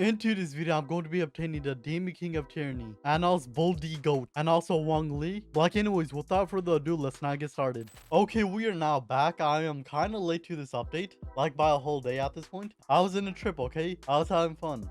Into this video, I'm going to be obtaining the Demon King of Tyranny, Anal's Voldy Goat, and also Wang Li. Like anyways, without further ado, let's now get started. Okay, we are now back. I am kind of late to this update, like by a whole day at this point. I was in a trip, okay? I was having fun.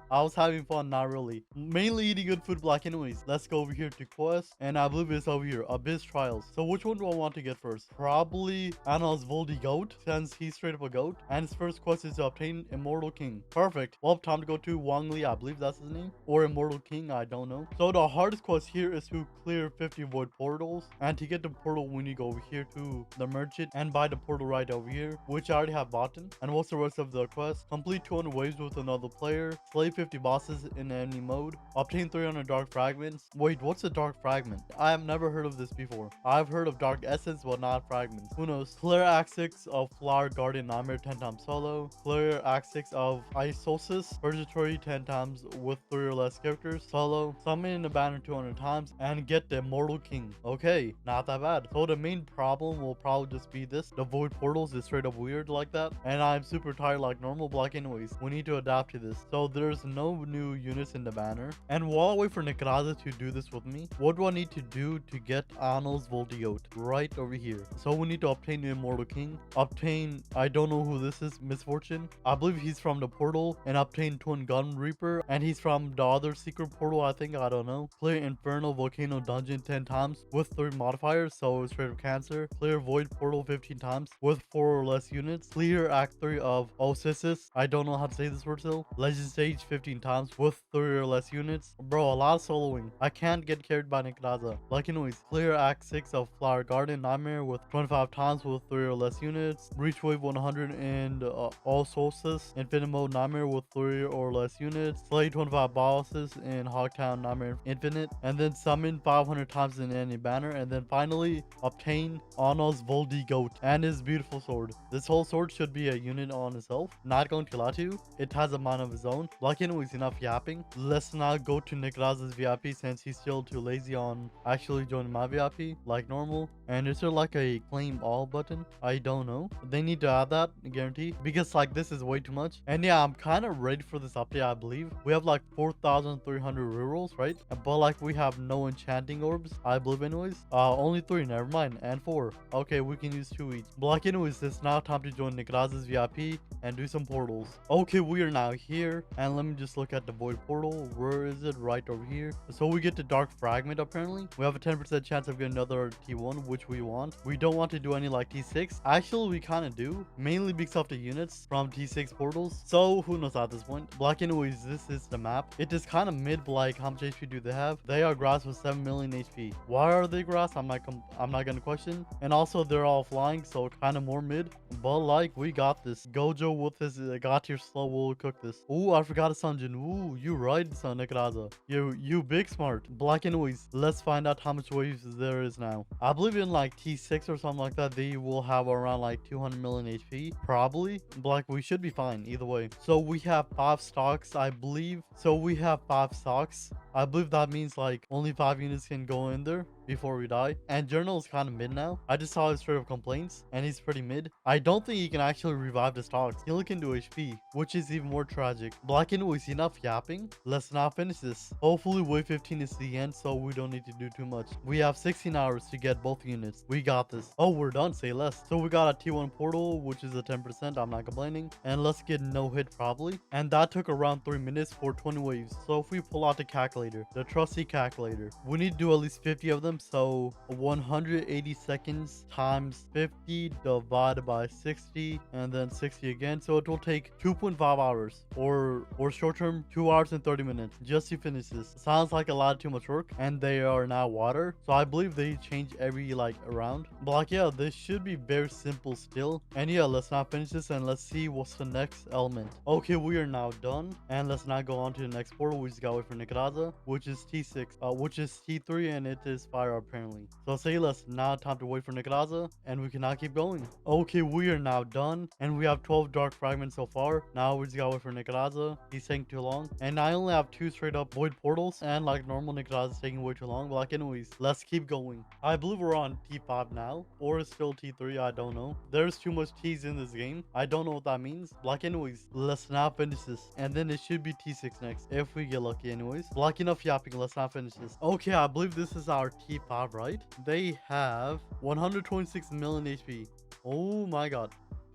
Not really. Mainly eating good food, like anyways. Let's go over here to quest, and I believe it's over here, Abyss Trials. So which one do I want to get first? Probably Anal's Voldy Goat, since he's straight up a goat. And his first quest is to obtain Immortal King. Perfect. Well, time to go to Wang Li, I believe that's his name, or Immortal King, I don't know. So the hardest quest here is to clear 50 void portals, and to get the portal we need to go over here to the merchant and buy the portal right over here, which I already have bought in. And what's the rest of the quest? Complete 200 waves with another player, slay 50 bosses in any mode, obtain 300 dark fragments. Wait, what's a dark fragment? I have never heard of this before. I've heard of dark essence but not fragments. Who knows? Clear Act 6 of Flower Guardian Nightmare 10 times solo, clear Act 6 of Azorcen Purgatory 10 times with 3 or less characters solo, summon the banner 200 times, and get the Immortal King. Okay, not that bad. So the main problem will probably just be this: the void portals is straight up weird like that, and I'm super tired like normal. Block anyways, we need to adapt to this. So there's no new units in the banner, and while I wait for Nikraza to do this with me, what do I need to do to get Arnold's Voldiot? Right over here. So we need to obtain the Immortal King, obtain, I don't know who this is, Misfortune, I believe he's from the portal, and obtain Twin Gun Reaper, and he's from the other secret portal, I think, I don't know. Clear Inferno Volcano Dungeon 10 times with 3 modifiers, so straight up cancer. Clear Void Portal 15 times with 4 or less units. Clear Act 3 of Osisis, I don't know how to say this word still. Legend Stage 15 times with 3 or less units. Bro, a lot of soloing. I can't get carried by Nikraza. Like anyways, clear Act 6 of Flower Garden Nightmare with 25 times with 3 or less units. Reach Wave 100 and All Solstice Infinite Mode Nightmare with 3 or less units. Slay 25 bosses in Hogtown Nightmare Infinite, and then summon 500 times in any banner, and then finally obtain Anna's Voldy Goat and his beautiful sword. This whole sword should be a unit on itself. Not going to lie to you, it has a mind of its own. Like anyways, enough yapping. Let's now go to Nikraza's VIP since he's still too lazy on actually joining my VIP like normal. And is there like a claim all button? I don't know. They need to add that, guarantee, because like this is way too much. And yeah, I'm kind of ready for this update. I believe we have like 4,300 rerolls, right? But like we have no enchanting orbs, I believe anyways. Only 3, never mind, and 4. Okay, we can use 2 each. Like anyways, it's now time to join Nikraza's VIP and do some portals. Okay, we are now here, and let me just look at the void portal. Where is it? Right over here. So we get the dark fragment. Apparently we have a 10% chance of getting another T1, which we want. We don't want to do any like T6. Actually, we kind of do, mainly because of the units from T6 portals. So who knows at this point. Black anyways, this is the map. It is kind of mid, but like how much HP do they have? They are grass with 7 million HP. Why are they grass? I'm not gonna question. And also they're all flying, so kind of more mid, but like we got this. Gojo with his got here slow will cook this. Ooh, I forgot a Sanjin. Ooh, you right, son Nikraza. You big smart. Black anyways, let's find out how much waves there is now. I believe in like T6 or something like that, they will have around like 200 million HP, probably. Black, we should be fine either way. So we have 5 stocks, I believe. So we have 5 stocks. I believe that means like only 5 units can go in there before we die. And Journal is kind of mid now. I just saw his straight up complaints, and he's pretty mid. I don't think he can actually revive the stocks. He only can do HP, which is even more tragic. Black anyways, enough yapping. Let's now finish this. Hopefully wave 15 is the end, so we don't need to do too much. We have 16 hours to get both units. We got this. Oh, we're done, say less. So we got a T1 portal, which is a 10%. I'm not complaining. And let's get no hit probably. And that took around 3 minutes for 20 waves. So if we pull out the calculator, the trusty calculator, we need to do at least 50 of them. So 180 seconds times 50 divided by 60, and then 60 again. So it will take 2.5 hours, or short term 2 hours and 30 minutes just to finish this. Sounds like a lot too much work, and they are now water, so I believe they change every like round. But like yeah, this should be very simple still. And yeah, let's now finish this and let's see what's the next element. Okay, we are now done, and let's now go on to the next portal. We just gotta wait for Nikraza. Nikaraza, which is T6, which is T3, and it is fire apparently. So say less. Now time to wait for Nikaraza, and we cannot keep going. Okay, we are now done, and we have 12 dark fragments so far. Now we just gotta wait for Nikaraza. He's taking too long, and I only have 2 straight up void portals, and like normal Nikaraza is taking way too long. But like anyways, let's keep going. I believe we're on T5 now, or it's still T3. I don't know. There's too much T's in this game. I don't know what that means. Like anyways, let's now finish this, and then it should be T6 next if we get lucky. Anyways, like enough yapping. Let's not finish this. Okay, I believe this is our T5, right? They have 126 million HP. Oh my god.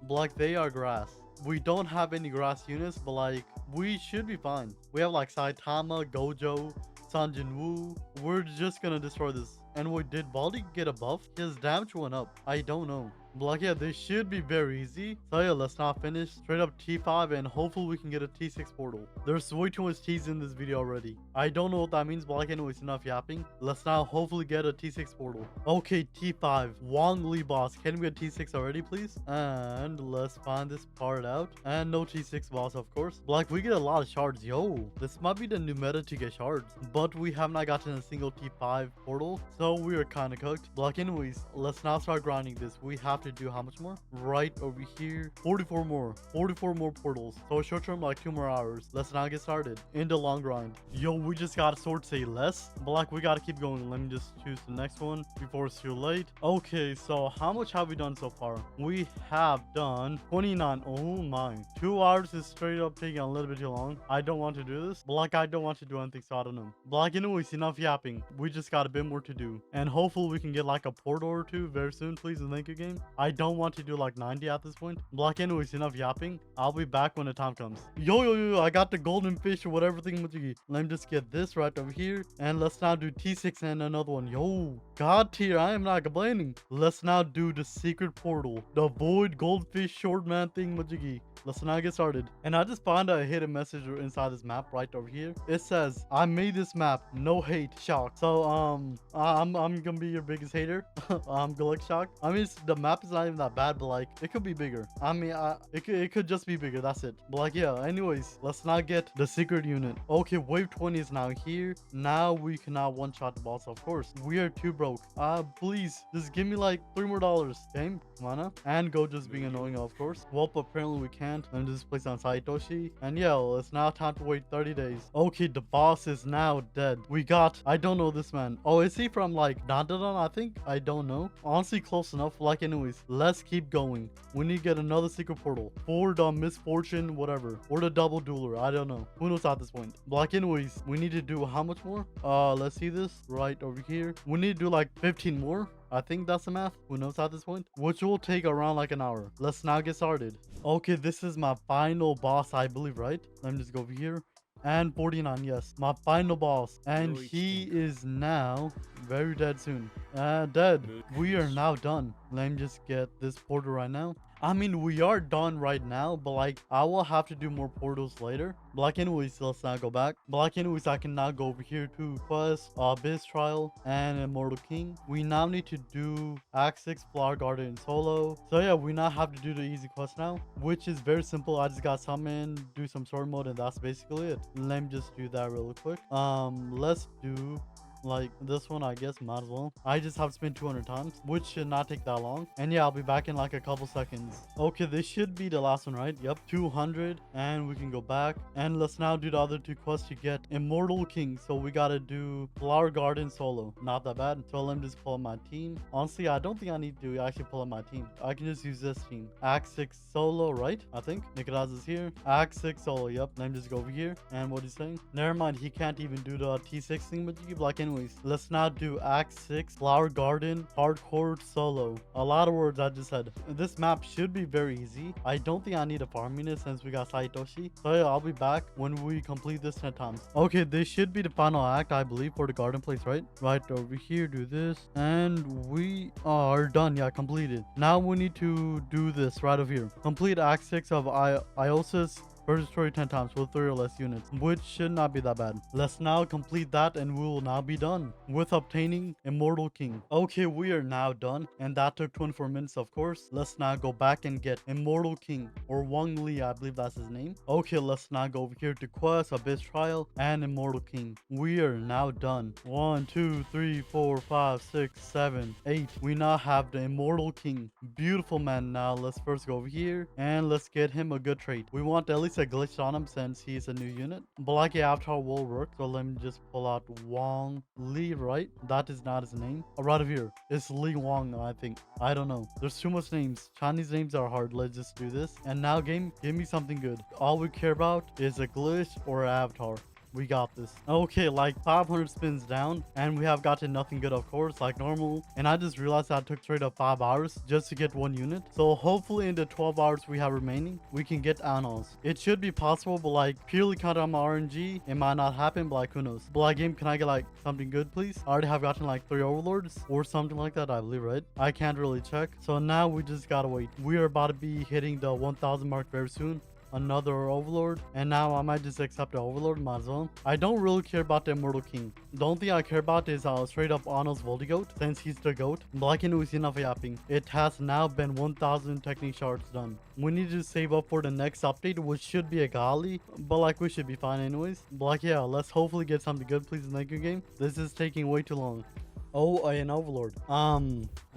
Like they are grass. We don't have any grass units, but like we should be fine. We have like Saitama, Gojo, Sanjin Woo. We're just gonna destroy this. And wait, did Baldi get a buff? His damage went up. I don't know. But like, yeah, this should be very easy. So yeah, let's not finish. Straight up T5, and hopefully we can get a T6 portal. There's way too much T's in this video already. I don't know what that means, but like anyways, enough yapping. Let's now hopefully get a T6 portal. Okay, T5. Wong Lee boss. Can we get T6 already, please? And let's find this part out. And no T6 boss, of course. But like, we get a lot of shards. Yo, this might be the new meta to get shards. But we have not gotten a single T5 portal. So we are kind of cooked. But like anyways, let's now start grinding this. We have to do how much more? Right over here, 44 more portals. So short term, like 2 more hours. Let's now get started in the long grind. Yo, we just got a sword say less, but like we gotta keep going. Let me just choose the next one before it's too late. Okay, so how much have we done so far? We have done 29. Oh my, 2 hours is straight up taking a little bit too long. I don't want to do this, but like I don't want to do anything, so I don't know. But like anyways, enough yapping. We just got a bit more to do, and hopefully we can get like a portal or 2 very soon, please, and thank you game. I don't want to do like 90 at this point. But anyways, enough yapping. I'll be back when the time comes. Yo, I got the golden fish or whatever thing with you. Let me just get this right over here, and let's now do T6 and another one. Yo, god tier, I am not complaining. Let's now do the secret portal, the void goldfish short man thing majiggy. Let's now get started. And I just found a hidden message inside this map right over here. It says, I made this map, no hate, shock. So I'm gonna be your biggest hater. Good luck, shock. I mean, the map is not even that bad, but like it could be bigger. I mean, it could just be bigger, that's it. But like, yeah, anyways, let's not get the secret unit. Okay, wave 20 is now here. Now we cannot one-shot the boss, of course. We are too broke. Please just give me like $3 more. Game, come on up. And go just being annoying, of course. Well, apparently we can't. Let me just place on Saitoshi. And yeah, well, it's now time to wait 30 days. Okay, the boss is now dead. We got, I don't know this man. Oh, is he from like Dandadan, I think? I don't know. Honestly, close enough. Like anyways, let's keep going. We need to get another secret portal for the misfortune, whatever, or the double dueler. I don't know. Who knows at this point? But like anyways, we need to do how much more? Let's see this right over here. We need to do like 15 more. I think that's the math. Who knows at this point? Which will take around like an hour. Let's now get started. Okay, this is my final boss, I believe, right? Let me just go over here. And 49, yes, my final boss, and he is now very dead soon. Dead. We are now done. Let me just get this portal right now. I mean, we are done right now, but like I will have to do more portals later. But like anyways, let's not go back. But like anyways, I can now go over here to quest, Biz Trial, and Immortal King. We now need to do Act 6 Flower Garden solo. So yeah, we now have to do the easy quest now, which is very simple. I just got summon, do some sword mode, and that's basically it. Let me just do that real quick. Let's do like this one, I guess, might as well. I just have to spend 200 times, which should not take that long. And yeah, I'll be back in like a couple seconds. Okay, this should be the last one, right? Yep, 200, and we can go back. And let's now do the other 2 quests to get Immortal King. So we gotta do Flower Garden solo. Not that bad. So let me just pull up my team. Honestly, I don't think I need to actually pull up my team. I can just use this team. Act 6 solo, right? I think Nikaraz is here. Act 6 solo. Yep, let me just go over here. And what he's saying, never mind, he can't even do the T6 thing, but you keep like anyways, let's now do Act 6 Flower Garden hardcore solo. A lot of words I just said. This map should be very easy. I don't think I need a farm unit since we got Saitoshi. So yeah, I'll be back when we complete this 10 times. Okay, this should be the final act, I believe, for the garden place, right? Right over here, do this, and we are done. Yeah, completed. Now we need to do this right over here. Complete Act 6 of Iosis First destroy 10 times with 3 or less units, which should not be that bad. Let's now complete that and we will now be done with obtaining Immortal King. Okay, we are now done, and that took 24 minutes, of course. Let's now go back and get Immortal King, or Wang Li, I believe that's his name. Okay, let's now go over here to Quest, Abyss Trial, and Immortal King. We are now done. 1, 2, 3, 4, 5, 6, 7, 8. We now have the Immortal King. Beautiful, man. Now let's first go over here and let's get him a good trait. We want at least a glitch on him since he's a new unit. Black Avatar will work, so let me just pull out Wang Li, right? That is not his name. Right over here. It's Li Wang, I think. I don't know. There's too much names. Chinese names are hard. Let's just do this. And now, game, give me something good. All we care about is a glitch or an avatar. We got this. Okay, like 500 spins down, and we have gotten nothing good, of course, like normal. And I just realized that it took straight up 5 hours just to get 1 unit. So hopefully in the 12 hours we have remaining, we can get annals. It should be possible, but like purely count on my RNG, it might not happen, but like who knows. But like, game, can I get like something good, please? I already have gotten like 3 overlords or something like that, I believe, right? I can't really check. So now we just gotta wait. We are about to be hitting the 1000 mark very soon. Another overlord, and now I might just accept the overlord, might as well. I don't really care about the Immortal King. The only thing I care about is straight up Arnold's Voldigoat, since he's the goat. Black and is enough yapping. It has now been 1000 technique shards done. We need to save up for the next update, which should be a Gali, but like we should be fine anyways. Black, yeah, let's hopefully get something good, please. Thank you, game. This is taking way too long. Oh, an overlord.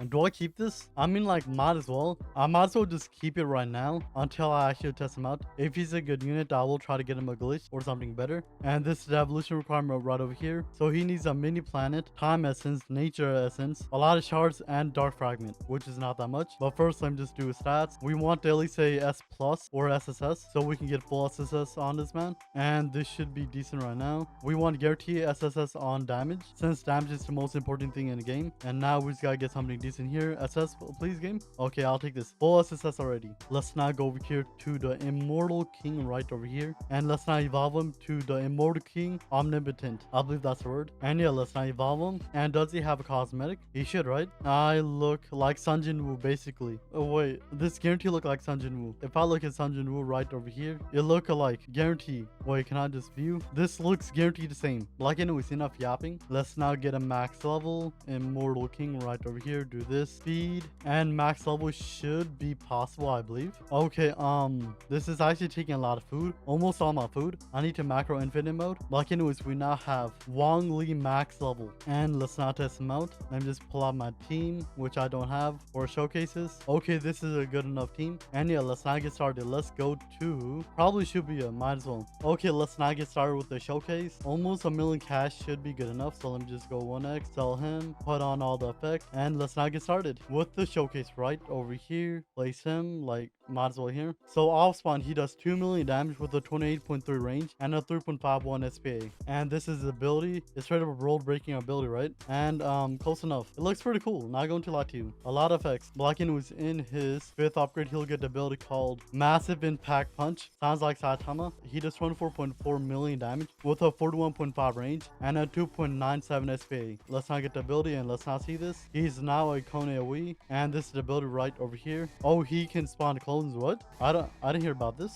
Do I keep this? I mean, like, might as well. I might as well just keep it right now until I actually test him out. If he's a good unit, I will try to get him a glitch or something better. And this is the evolution requirement right over here. So he needs a mini planet, time essence, nature essence, a lot of shards, and dark fragment, which is not that much. But first, let me just do his stats. We want to at least say S plus or SSS, so we can get full SSS on this man. And this should be decent right now. We want guarantee SSS on damage, since damage is the most important thing in the game. And now we just gotta get something decent here. SS, please, game. Okay, I'll take this. Full SSS already. Let's now go over here to the Immortal King right over here, and let's now evolve him to the Immortal King Omnipotent. I believe that's the word. And yeah, let's now evolve him. And does he have a cosmetic? He should, right? I look like Sun Jin Woo, basically. Oh wait, this guarantee look like Sun Jin Woo. If I look at Sun Jin Woo right over here, it look alike. Guarantee. Wait, can I just view? This looks guaranteed the same. Like, anyways, enough yapping. Let's now get a max level Immortal King right over here. Do this. Speed and max level should be possible, I believe. Okay, this is actually taking a lot of food. Almost all my food. I need to macro infinite mode. Like, anyways, we now have Wang Li max level. And let's now test him out. Let me just pull out my team, which I don't have for showcases. Okay, this is a good enough team. And yeah, let's now get started. Let's go to, probably should be a, might as well. Okay, let's now get started with the showcase. Almost 1 million cash should be good enough. So let me just go 1x, sell him, put on all the effects, and let's now get started with the showcase right over here. Place him, like, might as well here. So off spawn, he does 2 million damage with a 28.3 range and a 3.51 SPA. And this is his ability. It's straight up a world breaking ability, right? And close enough. It looks pretty cool. Not going to lie to you. A lot of effects. Blacken was in his 5th upgrade. He'll get the ability called Massive Impact Punch. Sounds like Saitama. He does 24.4 million damage with a 41.5 range and a 2.97 SPA. Let's not get the ability and let's not see this. He's now a Kone AoE, and this is the ability right over here. Oh, he can spawn clones. What? I didn't hear about this.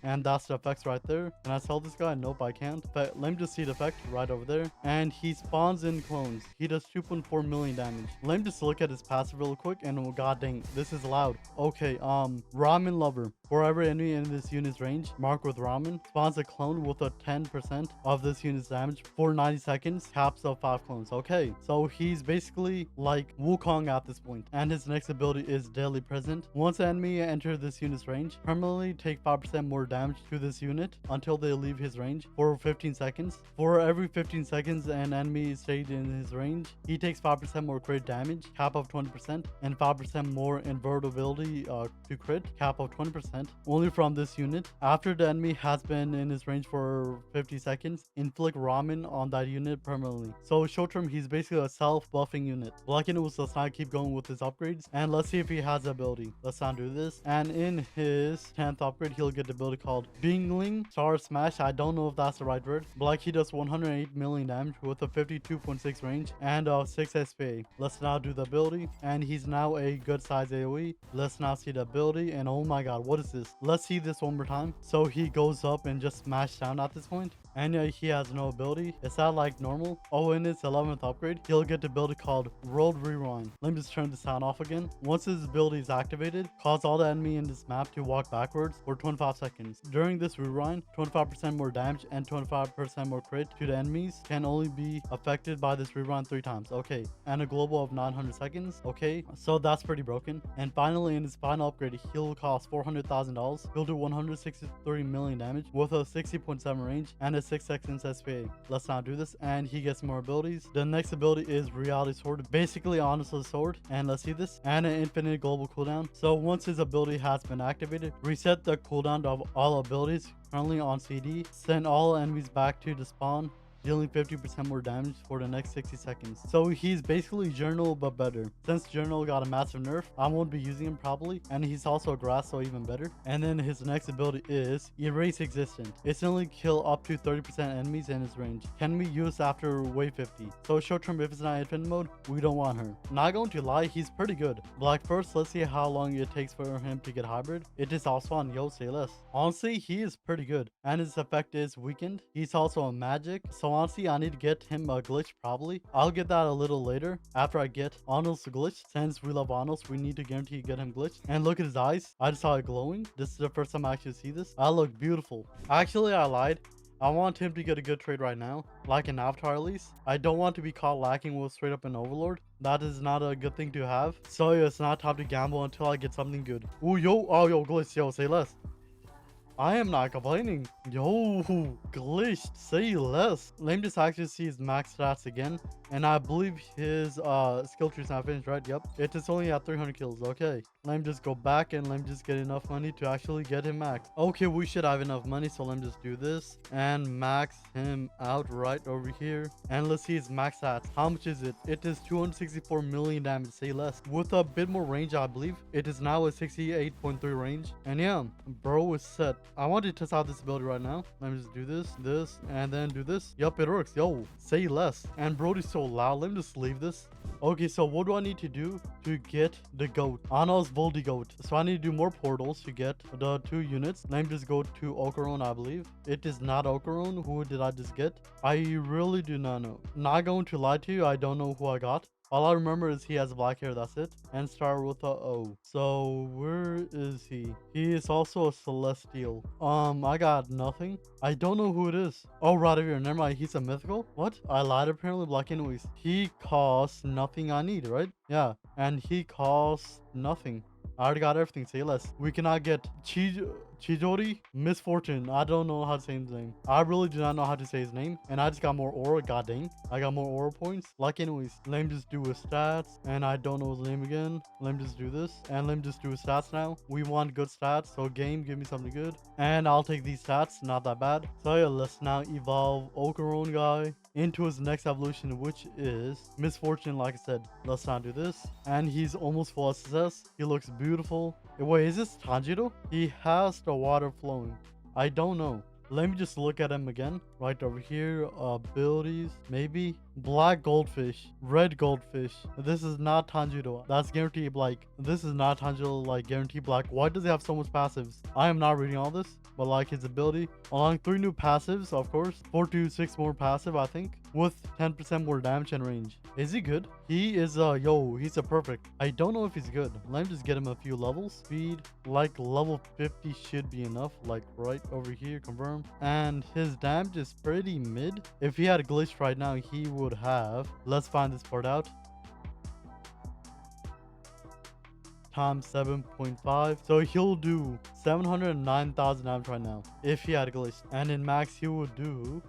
And that's the effects right there. Can I sell this guy? Nope, I can't. But let me just see the effect right over there. And he spawns in clones. He does 2.4 million damage. Let me just look at his passive real quick. And oh, god dang, this is loud. Okay, Ramen Lover. For every enemy in this unit's range, marked with ramen, spawns a clone with a 10% of this unit's damage for 90 seconds, caps of 5 clones. Okay, so he's basically like Wukong at this point. And his next ability is Daily Present. Once an enemy enters this unit's range, permanently take 5% more damage to this unit until they leave his range for 15 seconds. For every 15 seconds an enemy stayed in his range, he takes 5% more crit damage, cap of 20%, and 5% more invertibility to crit, cap of 20%. Only from this unit. After the enemy has been in his range for 50 seconds, inflict ramen on that unit permanently. So short term, he's basically a self-buffing unit. Black and let's not keep going with his upgrades, and let's see if he has the ability. Let's not do this. And in his 10th upgrade, he'll get the ability called Bingling Star Smash. I don't know if that's the right word. Black, he does 108 million damage with a 52.6 range and 6 SPA. Let's now do the ability, and he's now a good size AoE. Let's now see the ability, and oh my god, what is uses this. Let's see this one more time. So he goes up and just smash down at this point. And he has no ability. Is that like normal? Oh, in its 11th upgrade, he'll get the ability called World Rewind. Let me just turn the sound off again. Once his ability is activated, cause all the enemy in this map to walk backwards for 25 seconds. During this rewind, 25% more damage and 25% more crit to the enemies can only be affected by this rewind 3 times. Okay, and a global of 900 seconds. Okay, so that's pretty broken. And finally, in his final upgrade, he'll cost $400,000. He'll do 163 million damage with a 60.7 range and a 6 seconds SPA. Let's not do this. And he gets more abilities. The next ability is Reality Sword, basically Honest's Sword. And let's see this. And an infinite global cooldown. So once his ability has been activated, reset the cooldown of all abilities currently on CD. Send all enemies back to the spawn, dealing 50% more damage for the next 60 seconds. So he's basically Journal but better. Since Journal got a massive nerf, I won't be using him probably. And he's also grass, so even better. And then his next ability is Erase Existent. It's only kill up to 30% enemies in his range. Can be used after wave 50. So short term, if it's not infinite mode, we don't want her. Not going to lie, he's pretty good. But like first, let's see how long it takes for him to get hybrid. It is also on Yo Say Less. Honestly, he is pretty good. And his effect is weakened. He's also a magic. So honestly, I need to get him a glitch probably. I'll get that a little later after I get Arnold's glitch. Since we love Arnold, we need to guarantee get him glitch. And look at his eyes. I just saw it glowing. This is the first time I actually see this. I look beautiful. Actually, I lied. I want him to get a good trade right now, like an avatar at least. I don't want to be caught lacking with straight up an overlord. That is not a good thing to have. So it's not time to gamble until I get something good. Ooh, yo, oh, yo, glitch, yo, say less. I am not complaining. Yo, glitched, say less. Let me just actually see his max stats again. And I believe his skill tree's not finished, right? Yep. It is only at 300 kills. Okay. Let me just go back and let me just get enough money to actually get him max. Okay, we should have enough money. So let me just do this and max him out right over here. And let's see his max stats. How much is it? It is 264 million damage, say less. With a bit more range, I believe. It is now a 68.3 range. And yeah, bro is set. I want to test out this ability right now. Let me just do this, and then do this. Yup, it works. Yo, say less. And Brody's so loud. Let me just leave this. Okay, so what do I need to do to get the goat? Anna's Voldy goat. So I need to do more portals to get the 2 units. Let me just go to Okaron, I believe. It is not Okaron. Who did I just get? I really do not know. Not going to lie to you. I don't know who I got. All I remember is he has black hair, that's it. And start with a O. So where is he? He is also a celestial. I got nothing. I don't know who it is. Oh, right over here. Never mind. He's a mythical. What? I lied apparently. Black anyways. He costs nothing I need, right? Yeah. And he costs nothing. I already got everything. Say less. We cannot get Chijori Misfortune. I don't know how to say his name. I really do not know how to say his name. And I just got more aura. God dang. I got more aura points. Like anyways. Let me just do his stats. And I don't know his name again. Let me just do this. And let me just do his stats now. We want good stats. So game, give me something good. And I'll take these stats. Not that bad. So yeah, let's now evolve Okaron guy into his next evolution, which is Misfortune. Like I said, let's not do this. And he's almost full SSS. He looks beautiful. Wait, is this Tanjiro? He has the water flowing. I don't know. Let me just look at him again. Right over here. Abilities. Maybe. Black goldfish. Red goldfish. This is not Tanjiro. That's guaranteed like. This is not Tanjiro like guaranteed black. Why does he have so much passives? I am not reading all this. But like his ability. Along 3 new passives, of course. 4 to 6 more passive, I think. With 10% more damage and range. Is he good? He is yo, he's a perfect. I don't know if he's good. Let me just get him a few levels. Speed, like level 50 should be enough. Like right over here, confirm. And his damage is pretty mid. If he had a glitch right now, he would have. Let's find this part out. Times 7.5. So he'll do 709,000 damage right now. If he had a glitch. And in max, he would do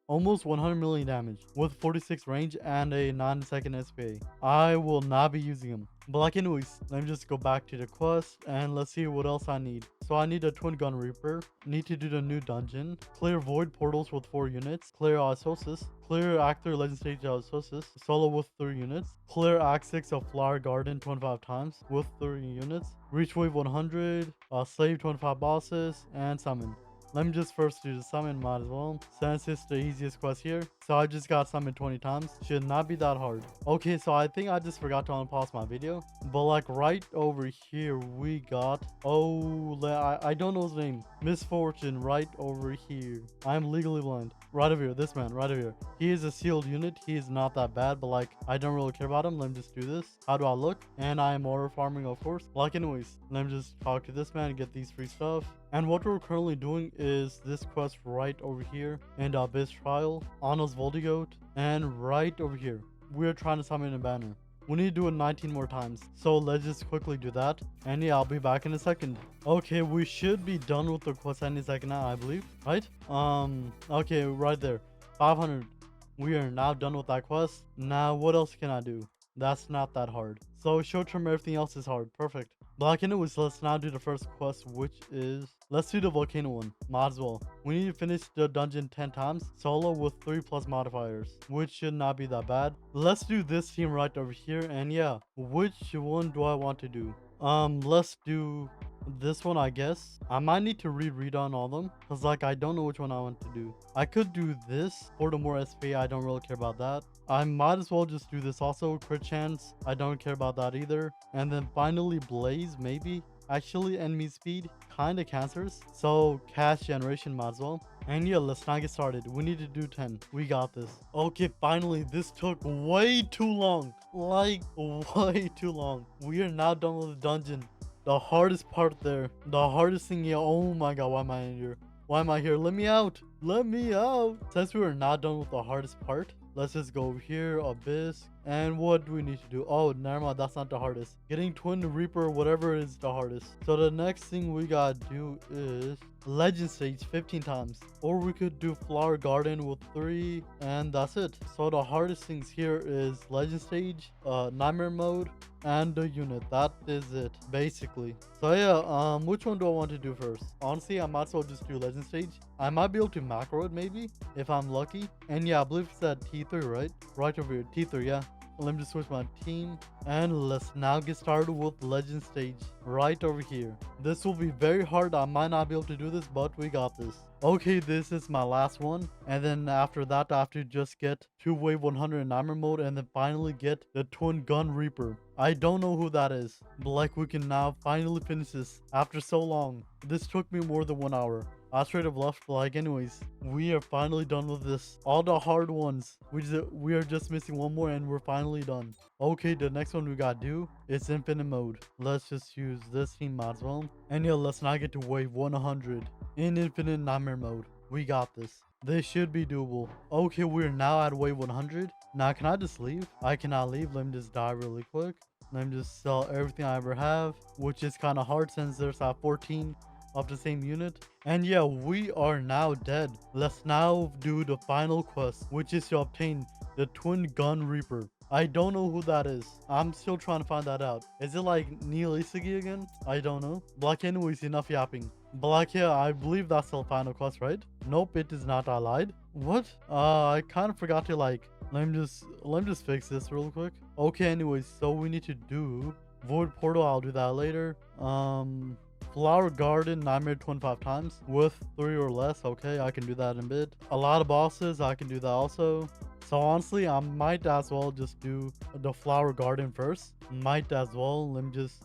almost 100 million damage with 46 range and a 9-second SPA. I will not be using him. But like anyways, let me just go back to the quest and let's see what else I need. So I need a twin gun reaper, need to do the new dungeon, clear void portals with 4 units, clear Azorcen, clear Act 3 Legend Stage Azorcen, solo with 3 units, clear Act 6 of Flower Garden 25 times with 3 units, reach wave 100, slave 25 bosses, and summon. Let me just first do the summon, might as well, since it's the easiest quest here. So I just got summoned 20 times. Should not be that hard. Okay, so I think I just forgot to unpause my video. But like right over here, we got... Oh, I don't know his name. Misfortune right over here. I'm legally blind. Right over here. This man right over here. He is a sealed unit. He is not that bad, but like I don't really care about him. Let me just do this. How do I look? And I am order farming, of course. Like anyways, let me just talk to this man and get these free stuff. And what we're currently doing is this quest right over here in the Abyss Trial, Anna's Voldigoat, and right over here, we're trying to summon a banner. We need to do it 19 more times. So let's just quickly do that. And yeah, I'll be back in a second. Okay, we should be done with the quest any second now, I believe. Right? Okay, right there. 500. We are now done with that quest. Now, what else can I do? That's not that hard. So short term, everything else is hard. Perfect. But anyways, let's now do the first quest, which is... Let's do the volcano one. Might as well. We need to finish the dungeon 10 times, solo with 3+ modifiers, which should not be that bad. Let's do this team right over here, and yeah, which one do I want to do? Let's do this one, I guess. I might need to reread on all of them, because like I don't know which one I want to do. I could do this for the more SP. I don't really care about that. I might as well just do this also. Crit chance, I don't care about that either. And then finally Blaze, maybe. Actually, enemy speed, kind of cancerous. So cash generation might as well. And yeah, let's not get started. We need to do 10. We got this. Okay, finally, this took way too long. Like, way too long. We are now done with the dungeon. The hardest part there. The hardest thing here. Oh my god, why am I in here? Why am I here? Let me out. Let me out. Since we are not done with the hardest part, let's just go over here, Abyss. And what do we need to do? Oh, never mind. That's not the hardest. Getting Twin Reaper, whatever is the hardest. So the next thing we gotta do is Legend Stage 15 times. Or we could do Flower Garden with 3. And that's it. So the hardest things here is Legend Stage, Nightmare Mode, and the unit. That is it, basically. So yeah, which one do I want to do first? Honestly, I might as well just do Legend Stage. I might be able to macro it maybe, if I'm lucky. And yeah, I believe it's at T3, right? Right over here, T3, yeah. Let me just switch my team. And let's now get started with Legend Stage right over here. This will be very hard. I might not be able to do this, but we got this. Okay, this is my last one. And then after that, I have to just get to Wave 100 in Nightmare Mode and then finally get the Twin Gun Reaper. I don't know who that is, but like we can now finally finish this after so long. This took me more than 1 hour. I straight up left, but like anyways, we are finally done with this. All the hard ones. We are just missing one more and we're finally done. Okay, the next one we gotta do is Infinite Mode. Let's just use this team might as well. And yeah, let's now get to Wave 100 in Infinite Nightmare Mode. We got this. This should be doable. Okay, we're now at Wave 100. Now, can I just leave? I cannot leave. Let me just die really quick. Let me just sell everything I ever have, which is kind of hard since there's 14 of the same unit. And yeah, we are now dead. Let's now do the final quest, which is to obtain the Twin Gun Reaper. I don't know who that is. I'm still trying to find that out. Is it like Neil Isagi again? I don't know. But anyways, enough yapping. But like, yeah, I believe that's the final quest, right? Nope, it is not. I lied. What? I kind of forgot to like, let me just fix this real quick. Okay, anyways, so we need to do Void Portal. I'll do that later. Flower Garden Nightmare 25 times with 3 or less. Okay, I can do that in a bit. A lot of bosses, I can do that also. So honestly, I might as well just do the Flower Garden first. Might as well.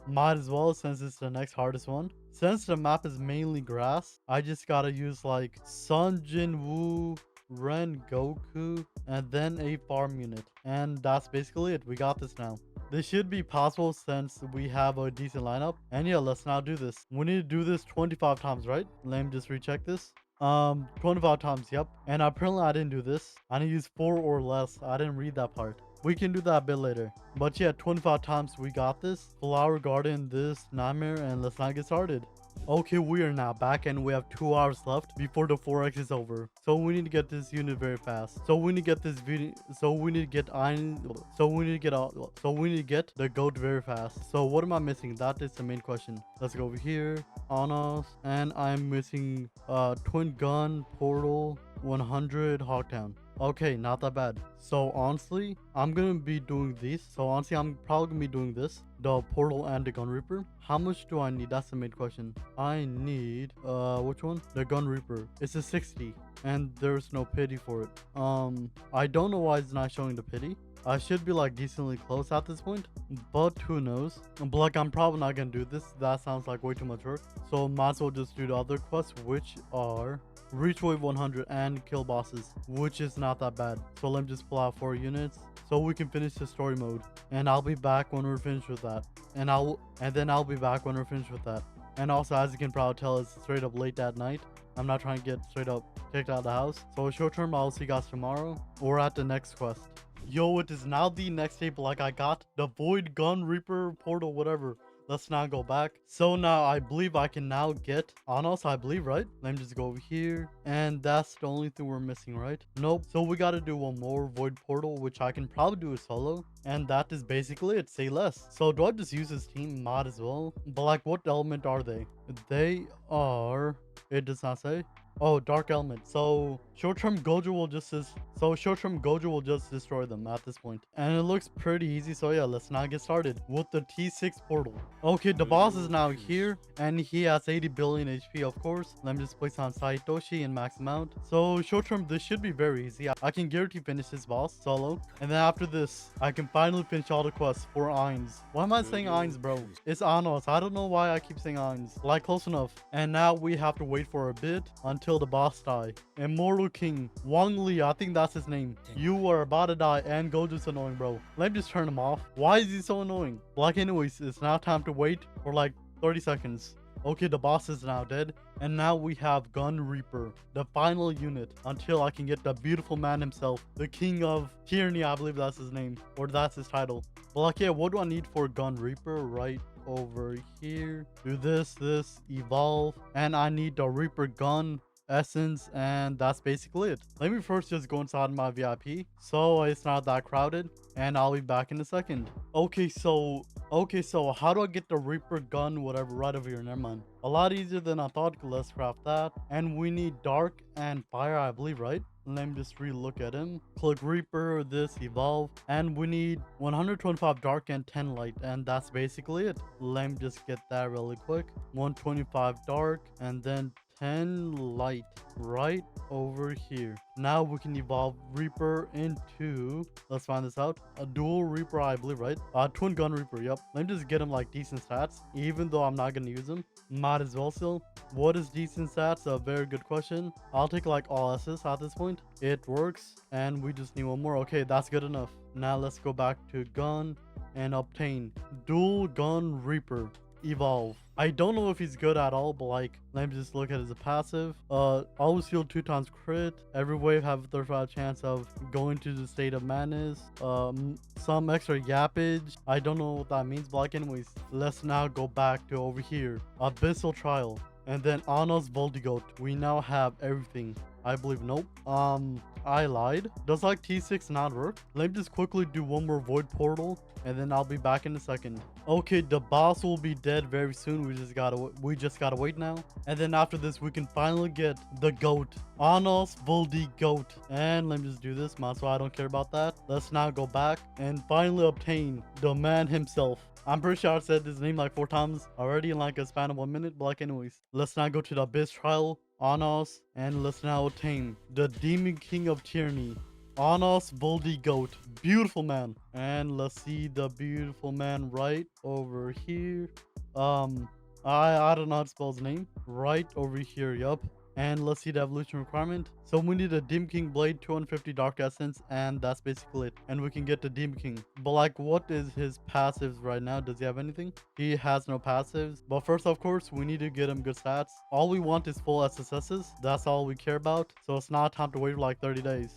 Might as well, since it's the next hardest one. Since the map is mainly grass, I just gotta use like Sun Jin Woo, Ren Goku, and then a farm unit. And that's basically it. We got this now. This should be possible since we have a decent lineup. And yeah, let's now do this. We need to do this 25 times, right? Let me just recheck this. 25 times, yep. And apparently I didn't do this. I need to use 4 or less. I didn't read that part. We can do that a bit later. But yeah, 25 times we got this. Flower Garden, this Nightmare, and let's not get started. Okay, we are now back and we have 2 hours left before the 4x is over. So we need to get this unit very fast. So we need to get this video. So we need to get the goat very fast. So what am I missing? That is the main question. Let's go over here on us, and I'm missing Twin Gun, Portal, 100, Hogtown. Okay, not that bad. So honestly, I'm gonna be doing these. So honestly, I'm probably gonna be doing this. The portal and the gun reaper. How much do I need? That's the main question. I need which one? The gun reaper. It's a 60 and there's no pity for it. I don't know why it's not showing the pity. I should be like decently close at this point, but who knows? But like I'm probably not gonna do this. That sounds like way too much work. So might as well just do the other quests, which are reach wave 100 and kill bosses, which is not that bad. So let me just pull out 4 units so we can finish the story mode, and I'll be back when we're finished with that. And then I'll be back when we're finished with that. And also, as you can probably tell, it's straight up late at night. I'm not trying to get straight up kicked out of the house. So short term, I'll see you guys tomorrow or at the next quest. Yo, it is now the next day, but like I got the Void Gun Reaper portal, whatever. Let's now go back. So now I believe I can now get Anos, I believe, right? Let me just go over here. And that's the only thing we're missing, right? Nope. So we got to do one more Void Portal, which I can probably do a solo. And that is basically it. Say less. So do I just use this team mod as well? But like, what element are they? They are... It does not say. Oh, dark element. So short-term Gojo will just destroy them at this point. And it looks pretty easy. So yeah, let's now get started with the T6 portal. Okay, the boss is now here and he has 80 billion HP, of course. Let me just place on Saitoshi and max him out. So short-term, this should be very easy. I can guarantee finish this boss solo. And then after this, I can finally finish all the quests for Ainz. Why am I saying Ainz, bro? It's Anos. I don't know why I keep saying Ainz. Like, close enough. And now we have to wait for a bit until the boss die. Immortal King Wang Li, I think that's his name. You are about to die, and Gojo's annoying, bro. Let me just turn him off. Why is he so annoying? Like, anyways, it's now time to wait for like 30 seconds. Okay, the boss is now dead, and now we have Gun Reaper, the final unit, until I can get the beautiful man himself, the king of tyranny. I believe that's his name, or that's his title. But like, yeah, what do I need for Gun Reaper? Right over here. Do this, evolve, and I need the Reaper gun essence, and that's basically it. Let me first just go inside my VIP so it's not that crowded, and I'll be back in a second. Okay, so how do I get the Reaper gun, whatever, right over here? Never mind. A lot easier than I thought. Let's craft that. And we need dark and fire, I believe, right? Let me just re-look at him. Click Reaper, this, evolve. And we need 125 dark and 10 light. And that's basically it. Let me just get that really quick. 125 dark and then 10 light right over here. Now we can evolve Reaper into, let's find this out, a dual Reaper, I believe, right? Twin gun Reaper. Yep. Let me just get him like decent stats, even though I'm not gonna use him. Might as well still. What is decent stats? A very good question. I'll take like all S's at this point. It works, and we just need one more. Okay, that's good enough. Now let's go back to gun and obtain dual gun Reaper. Evolve. I don't know if he's good at all, but like, let me just look at his passive. Always heal 2 times crit. Every wave have a 35 chance of going to the state of madness. Some extra yappage. I don't know what that means, but like, anyways, let's now go back to over here. Abyssal Trial. And then Anos Voldigoat. We now have everything. I believe. Nope. I lied. Does like T6 not work? Let me just quickly do one more void portal, and then I'll be back in a second. Okay, the boss will be dead very soon. We just gotta wait now. And then after this, we can finally get the goat, Anos Voldigoat. And let me just do this, so I don't care about that. Let's now go back and finally obtain the man himself. I'm pretty sure I said his name like 4 times already in like a span of 1 minute. But like, anyways, let's now go to the Abyss Trial, Anos, and let's now obtain the Demon King of Tyranny, Anos Voldigoat. Beautiful man. And let's see the beautiful man right over here. I don't know how to spell his name. Right over here, yup. And let's see the evolution requirement. So we need a Demon King Blade, 250 Dark Essence, and that's basically it. And we can get the Demon King. But like, what is his passives right now? Does he have anything? He has no passives. But first, of course, we need to get him good stats. All we want is full SSSs. That's all we care about. So it's not time to wait for like 30 days.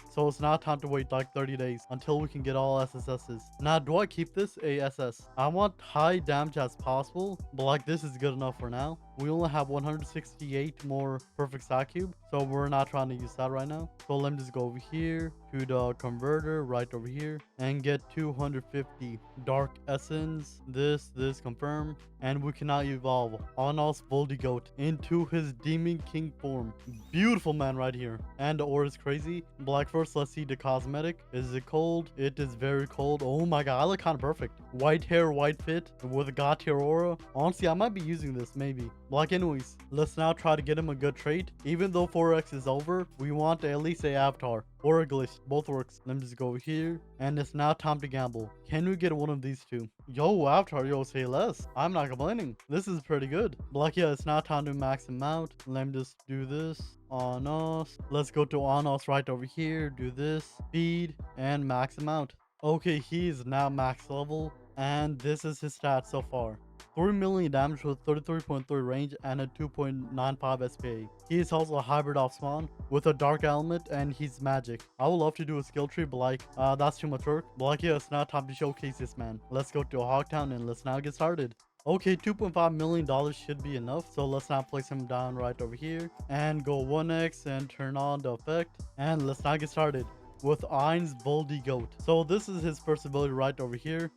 Until we can get all SSSs. Now, do I keep this a SS? I want high damage as possible, but like, this is good enough for now. We only have 168 more perfect stat cube, so we're not trying to use that right now. So let me just go over here to the converter right over here and get 250 dark essence. This confirm, and we cannot evolve Anos Voldigoat into his demon king form. Beautiful man right here. And the ore is crazy. Black first, let's see the cosmetic. Is it cold? It is very cold. Oh my god, I look kind of perfect. White hair, white fit with a god tier aura. Honestly, I might be using this maybe. Black anyways, let's now try to get him a good trait. Even though 4x is over, we want at least a avatar or a glitch. Both works. Let me just go here, and it's now time to gamble. Can we get one of these two? Yo, avatar, yo, say less. I'm not complaining. This is pretty good. Black, yeah, it's now time to max him out. Let me just do this. Anos. Let's go to Anos right over here. Do this. Speed and max him out. Okay, he is now max level, and this is his stats so far. 3 million damage with 33.3 range and a 2.95 SPA. He is also a hybrid off spawn with a dark element, and he's magic. I would love to do a skill tree, but like, that's too much work. But like, yeah, it's now time to showcase this man. Let's go to Hogtown and let's now get started. Okay, $2.5 million should be enough. So let's now place him down right over here and go 1x and turn on the effect. And let's now get started with Ein's Voldy Goat. So this is his first ability right over here.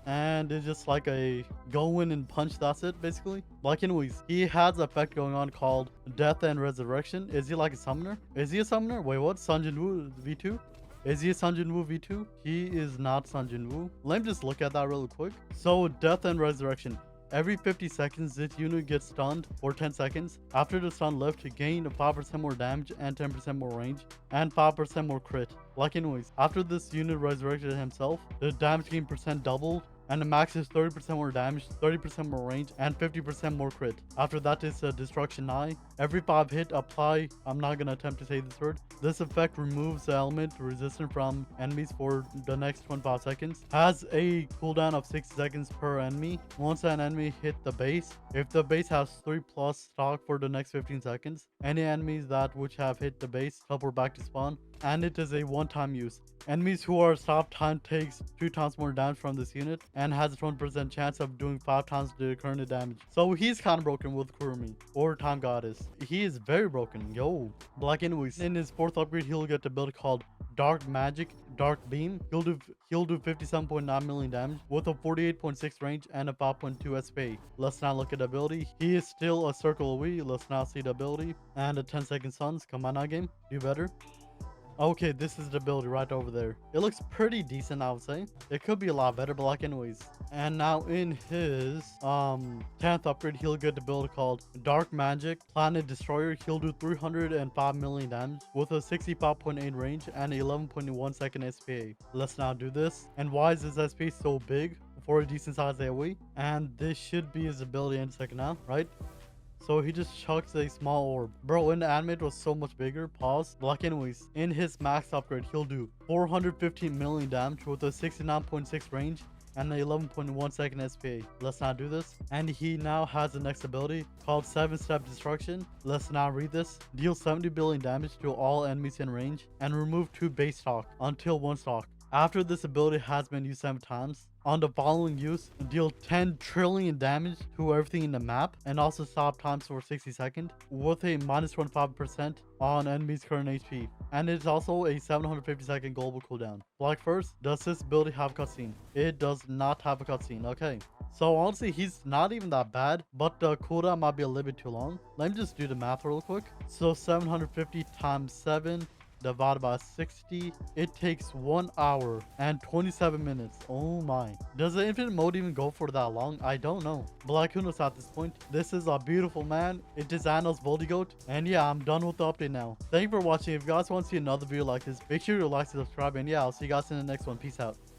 And it's just like a go in and punch, that's it basically. Like anyways, he has an effect going on called Death and Resurrection. Is he like a summoner? Is he a summoner? Wait, what? Sun Jinwoo V2? Is he a Sun Jinwoo V2? He is not Sun Jinwoo. Let me just look at that real quick. So Death and Resurrection. Every 50 seconds, this unit gets stunned for 10 seconds. After the stun lift, you gain 5% more damage and 10% more range and 5% more crit. Like anyways, after this unit resurrected himself, the damage gain percent doubled, and the max is 30% more damage, 30% more range, and 50% more crit. After that is a Destruction Eye. Every 5 hit, apply, I'm not gonna attempt to say this word. This effect removes the element resistant from enemies for the next 25 seconds. Has a cooldown of 60 seconds per enemy. Once an enemy hit the base, if the base has 3+ stock for the next 15 seconds, any enemies that which have hit the base teleport back to spawn. And it is a one-time use. Enemies who are stopped time takes 2 times more damage from this unit and has a 20% chance of doing 5 times the current damage. So he's kind of broken with Kurumi or Time Goddess. He is very broken. Yo, Black anyways. In his 4th upgrade, he'll get the build called Dark Magic Dark Beam. He'll do 57.9 million damage with a 48.6 range and a 5.2 SPA. Let's now look at the ability. He is still a circle away. Let's now see the ability and a 10-second stuns. Come on now, game, do better. Okay, this is the ability right over there. It looks pretty decent, I would say. It could be a lot better, but like anyways. And now in his 10th upgrade, he'll get the build called Dark Magic Planet Destroyer. He'll do 305 million damage with a 65.8 range and 11.1 second SPA. Let's now do this. And why is this SPA so big for a decent size AoE? And this should be his ability in a second now, right? So he just chucks a small orb. Bro, in the anime it was so much bigger. Pause. Like anyways, in his max upgrade, he'll do 415 million damage with a 69.6 range and an 11.1 second SPA. Let's not do this. And he now has the next ability called 7-Step Destruction. Let's now read this. Deal 70 billion damage to all enemies in range and remove 2 base stock until 1 stock. After this ability has been used 7 times, on the following use, deal 10 trillion damage to everything in the map and also stop times for 60 seconds with a minus 25% on enemies' current HP. And it's also a 750 second global cooldown. Black first, does this ability have cutscene? It does not have a cutscene. Okay. So honestly, he's not even that bad, but the cooldown might be a little bit too long. Let me just do the math real quick. So 750 times 7 divided by 60, it takes 1 hour and 27 minutes. Oh my. Does the infinite mode even go for that long? I don't know. But like, who knows at this point? This is a beautiful man. It is Anos Voldigoat. And yeah, I'm done with the update now. Thank you for watching. If you guys want to see another video like this, make sure you like and subscribe. And yeah, I'll see you guys in the next one. Peace out.